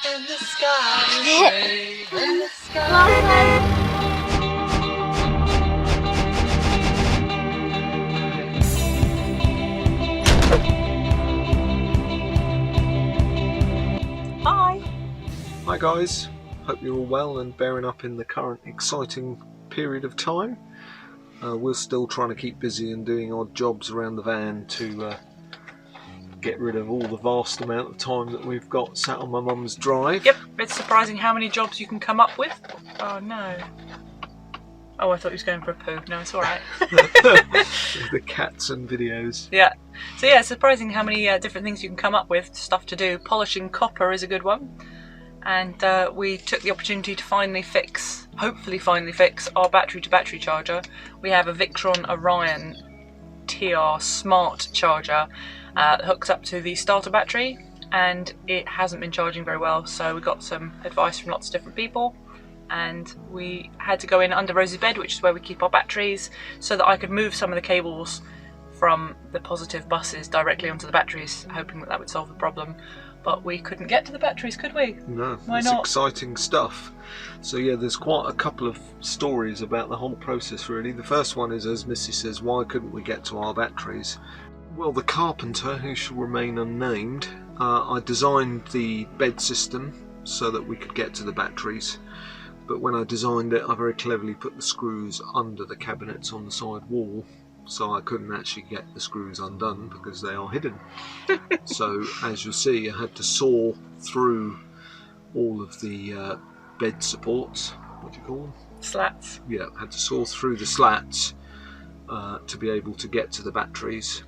And the sky is grey, and the sky. Hi guys, hope you're all well and bearing up in the current exciting period of time. We're still trying to keep busy and doing odd jobs around the van to get rid of all the vast amount of time that we've got sat on my mum's drive. Yep, it's surprising how many jobs you can come up with. Oh no. Oh, I thought he was going for a poo. No, it's alright. The cats and videos. Yeah. So yeah, it's surprising how many different things you can come up with, stuff to do. Polishing copper is a good one. And we took the opportunity to hopefully finally fix our battery-to-battery charger. We have a Victron Orion TR Smart charger that hooks up to the starter battery, and it hasn't been charging very well, so we got some advice from lots of different people, and we had to go in under Rosie's bed, which is where we keep our batteries, so that I could move some of the cables from the positive buses directly onto the batteries, hoping that would solve the problem. But we couldn't get to the batteries, could we? No, Why not? It's exciting stuff. So yeah, there's quite a couple of stories about the whole process really. The first one is, as Missy says, why couldn't we get to our batteries? Well, the carpenter, who shall remain unnamed, I designed the bed system so that we could get to the batteries. But when I designed it, I very cleverly put the screws under the cabinets on the side wall, so I couldn't actually get the screws undone because they are hidden. So as you'll see, I had to saw through all of the bed supports. What do you call them? Slats. Yeah, I had to saw through the slats to be able to get to the batteries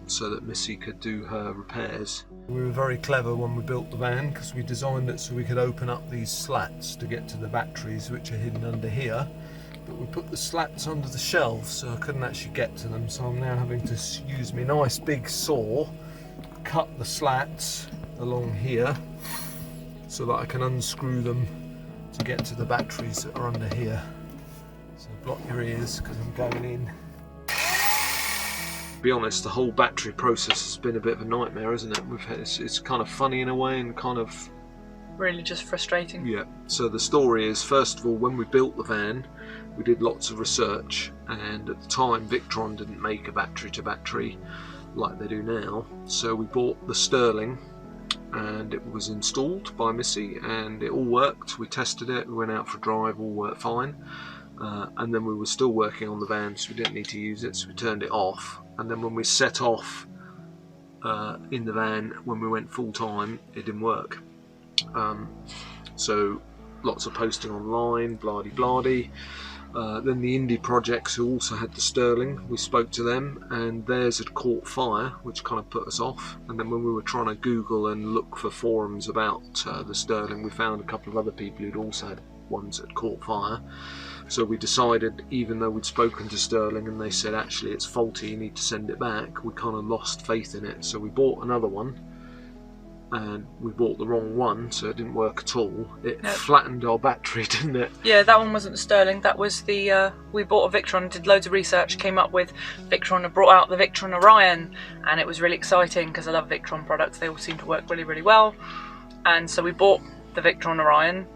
so that Missy could do her repairs. We were very clever when we built the van because we designed it so we could open up these slats to get to the batteries, which are hidden under here. But we put the slats under the shelves so I couldn't actually get to them, so I'm now having to use my nice big saw, cut the slats along here so that I can unscrew them to get to the batteries that are under here. So block your ears because I'm going in. To be honest, the whole battery process has been a bit of a nightmare, isn't it? It's kind of funny in a way and kind of Really just frustrating. Yeah, so the story is, first of all, when we built the van, we did lots of research, and at the time Victron didn't make a battery-to-battery like they do now, so we bought the Sterling, and it was installed by Missy, and it all worked. We tested it, we went out for a drive, all worked fine, and then we were still working on the van, so we didn't need to use it, so we turned it off, and then when we set off in the van, when we went full-time, it didn't work. So lots of posting online, blah-de-blah-de. Then the indie projects who also had the Sterling, we spoke to them and theirs had caught fire, which kind of put us off. And then when we were trying to Google and look for forums about the Sterling, we found a couple of other people who'd also had ones that caught fire. So we decided, even though we'd spoken to Sterling and they said actually it's faulty, you need to send it back, we kind of lost faith in it. So we bought another one, and we bought the wrong one, so it didn't work at all. It flattened our battery, didn't it? Yeah, that one wasn't the Sterling, that was the, we bought a Victron, did loads of research, came up with Victron, and brought out the Victron Orion, and it was really exciting because I love Victron products, they all seem to work really, really well. And so we bought the Victron Orion,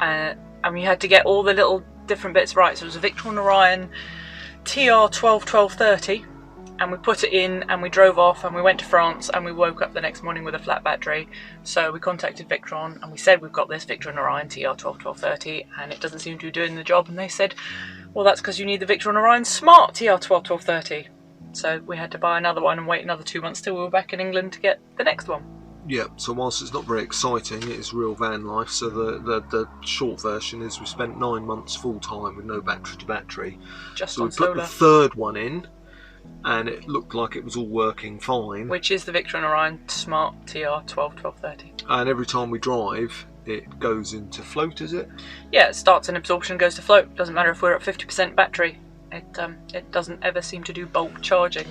and we had to get all the little different bits right. So it was a Victron Orion TR 121230, and we put it in and we drove off and we went to France and we woke up the next morning with a flat battery. So we contacted Victron and we said we've got this Victron Orion TR 121230 and it doesn't seem to be doing the job, and they said, well, that's because you need the Victron Orion Smart TR 121230. So we had to buy another one and wait another 2 months till we were back in England to get the next one. Yeah, so whilst it's not very exciting, it is real van life. So the short version is we spent 9 months full time with no battery to battery. Just so on we put solar. the third one in, and it looked like it was all working fine. Which is the Victron Orion Smart TR 121230. And every time we drive, it goes into float, is it? Yeah, it starts in absorption, goes to float. Doesn't matter if we're at 50% battery. It doesn't ever seem to do bulk charging.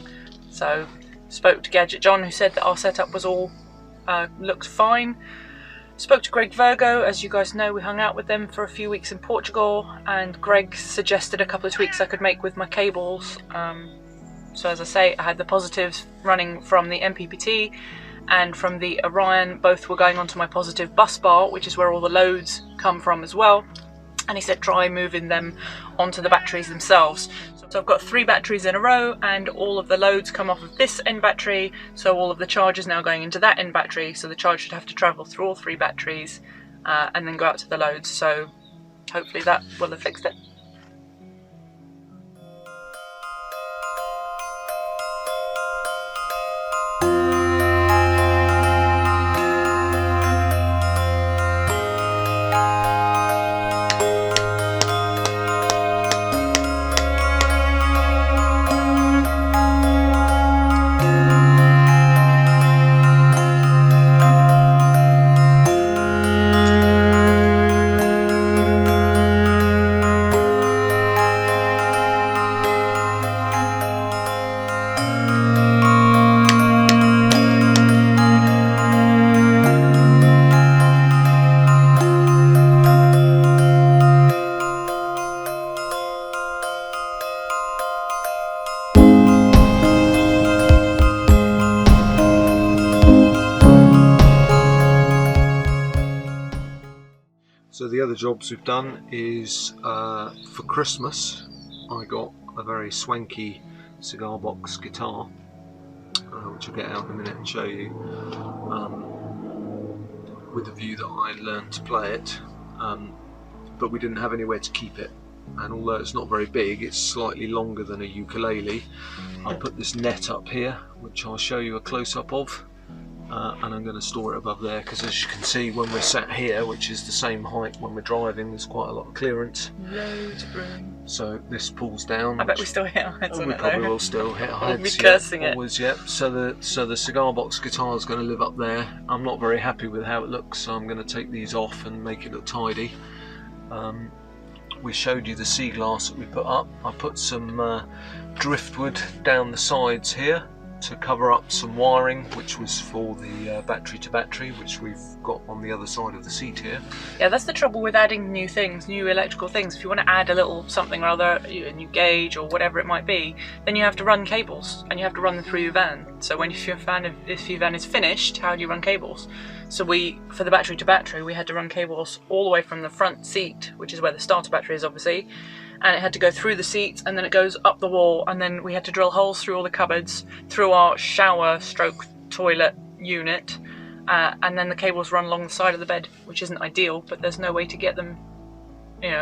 So spoke to Gadget John, who said that our setup was all looked fine. Spoke to Greg Virgo, as you guys know, we hung out with them for a few weeks in Portugal, and Greg suggested a couple of tweaks I could make with my cables. So as I say, I had the positives running from the MPPT and from the Orion, both were going onto my positive bus bar, which is where all the loads come from as well. And he said try moving them onto the batteries themselves. So I've got 3 batteries in a row, and all of the loads come off of this end battery, so all of the charge is now going into that end battery, so the charge should have to travel through all 3 batteries and then go out to the loads. So hopefully that will have fixed it. So the other jobs we've done is for Christmas I got a very swanky cigar box guitar, which I'll get out in a minute and show you, with the view that I learned to play it, but we didn't have anywhere to keep it, and although it's not very big, it's slightly longer than a ukulele. I put this net up here, which I'll show you a close-up of. And I'm going to store it above there, because as you can see when we're sat here, which is the same height when we're driving, there's quite a lot of clearance. Loads of room. So this pulls down. I bet we still hit our heads on we it probably though. will still hit our We'll heads. be cursing it. Always, yep. So the cigar box guitar is going to live up there. I'm not very happy with how it looks, so I'm going to take these off and make it look tidy. We showed you the sea glass that we put up. I put some driftwood down the sides here to cover up some wiring, which was for the battery to battery, which we've got on the other side of the seat here. Yeah, that's the trouble with adding new things, new electrical things. If you want to add a little something or other, a new gauge or whatever it might be, then you have to run cables, and you have to run them through your van. So if your van is finished, how do you run cables? So for the battery to battery, we had to run cables all the way from the front seat, which is where the starter battery is obviously, and it had to go through the seats, and then it goes up the wall, and then we had to drill holes through all the cupboards, through our shower stroke toilet unit, and then the cables run along the side of the bed, which isn't ideal, but there's no way to get them,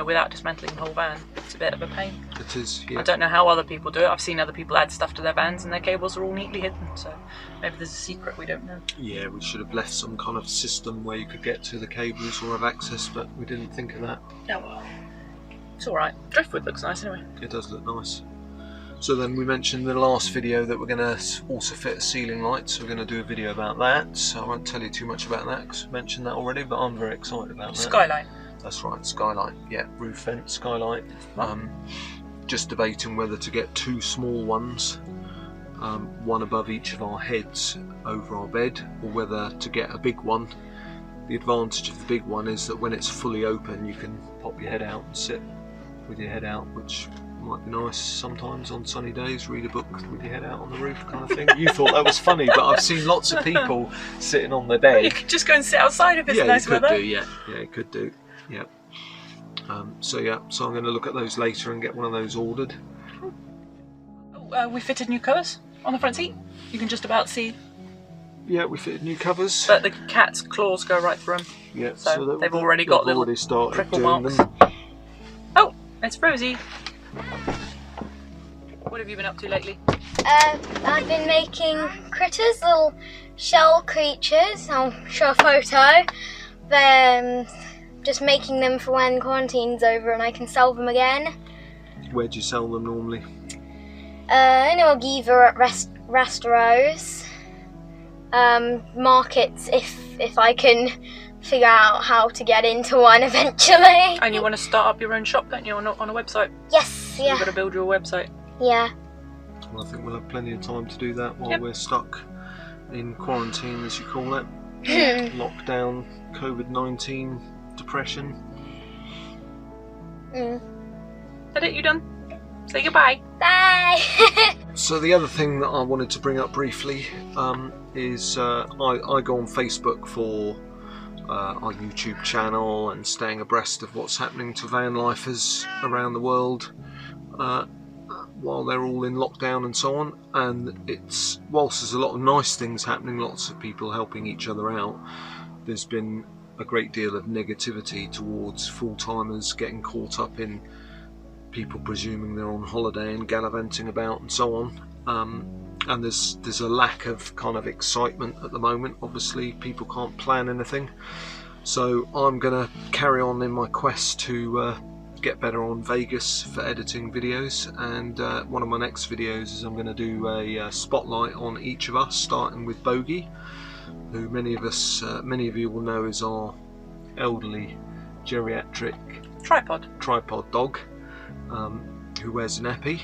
without dismantling the whole van. It's a bit of a pain. It is, yeah. I don't know how other people do it. I've seen other people add stuff to their vans and their cables are all neatly hidden, so maybe there's a secret we don't know. Yeah, we should have left some kind of system where you could get to the cables or have access, but we didn't think of that. Oh well. It's alright. Driftwood looks nice anyway. It does look nice. So then we mentioned in the last video that we're going to also fit a ceiling light, so we're going to do a video about that. So I won't tell you too much about that because I mentioned that already, but I'm very excited about that. Skylight. That's right, skylight. Yeah, roof vent, skylight. Just debating whether to get 2 small ones, one above each of our heads over our bed, or whether to get a big one. The advantage of the big one is that when it's fully open you can pop your head out and sit with your head out, which might be nice sometimes on sunny days, read a book with your head out on the roof kind of thing. You thought that was funny, but I've seen lots of people sitting on their bed. You could just go and sit outside if it's nice weather. Yeah, you could do. Yeah. So I'm going to look at those later and get one of those ordered. We fitted new covers on the front seat. You can just about see. Yeah, we fitted new covers. But the cat's claws go right through them. Yeah, so they've already got little prickle marks. Oh, it's Rosie. What have you been up to lately? I've been making critters, little shell creatures. I'll show a photo. Just making them for when quarantine's over and I can sell them again. Where do you sell them normally? In Orgiva at restaurants. Markets if I can figure out how to get into one eventually. And you want to start up your own shop, don't you, on a website? Yes, yeah. You've got to build your website. Yeah. Well, I think we'll have plenty of time to do that while we're stuck in quarantine, as you call it. Lockdown, COVID-19, depression. Is that it? You done? Say goodbye. Bye. So the other thing that I wanted to bring up briefly is I go on Facebook for our YouTube channel and staying abreast of what's happening to van lifers around the world while they're all in lockdown and so on. And it's, whilst there's a lot of nice things happening, lots of people helping each other out, there's been a great deal of negativity towards full-timers getting caught up in people presuming they're on holiday and gallivanting about and so on. And there's a lack of kind of excitement at the moment. Obviously people can't plan anything, so I'm gonna carry on in my quest to get better on Vegas for editing videos, and one of my next videos is I'm going to do a spotlight on each of us, starting with Bogey, who many of you will know is our elderly geriatric tripod dog who wears an epi.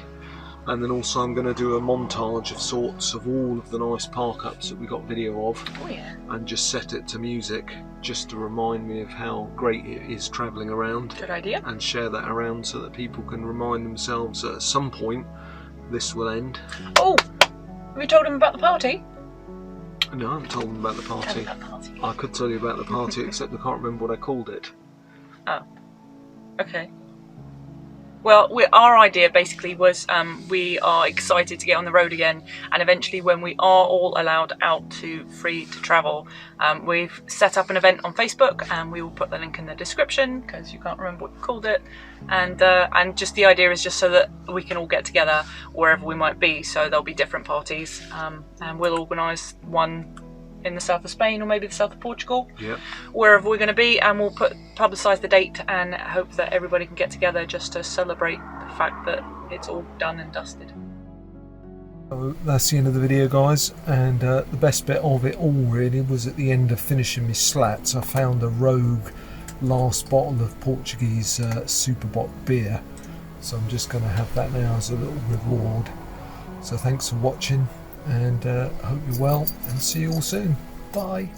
And then also I'm going to do a montage of sorts of all of the nice park-ups that we got video of. Oh yeah. And just set it to music, just to remind me of how great it is travelling around. Good idea. And share that around so that people can remind themselves that at some point this will end. Oh! Have you told them about the party? No, I haven't told them about the party. Tell them about the party. I could tell you about the party, except I can't remember what I called it. Oh. Okay. Well, our idea basically was we are excited to get on the road again, and eventually when we are all allowed out to free to travel, we've set up an event on Facebook, and we will put the link in the description because you can't remember what you called it, and just the idea is just so that we can all get together wherever we might be. So there'll be different parties, and we'll organise one in the south of Spain or maybe the south of Portugal, yep, wherever we're going to be, and we'll publicise the date and hope that everybody can get together just to celebrate the fact that it's all done and dusted. So that's the end of the video, guys, and the best bit of it all really was at the end of finishing my slats. I found a rogue last bottle of Portuguese Superbot beer, so I'm just going to have that now as a little reward. So thanks for watching, and hope you're well, and see you all soon. Bye.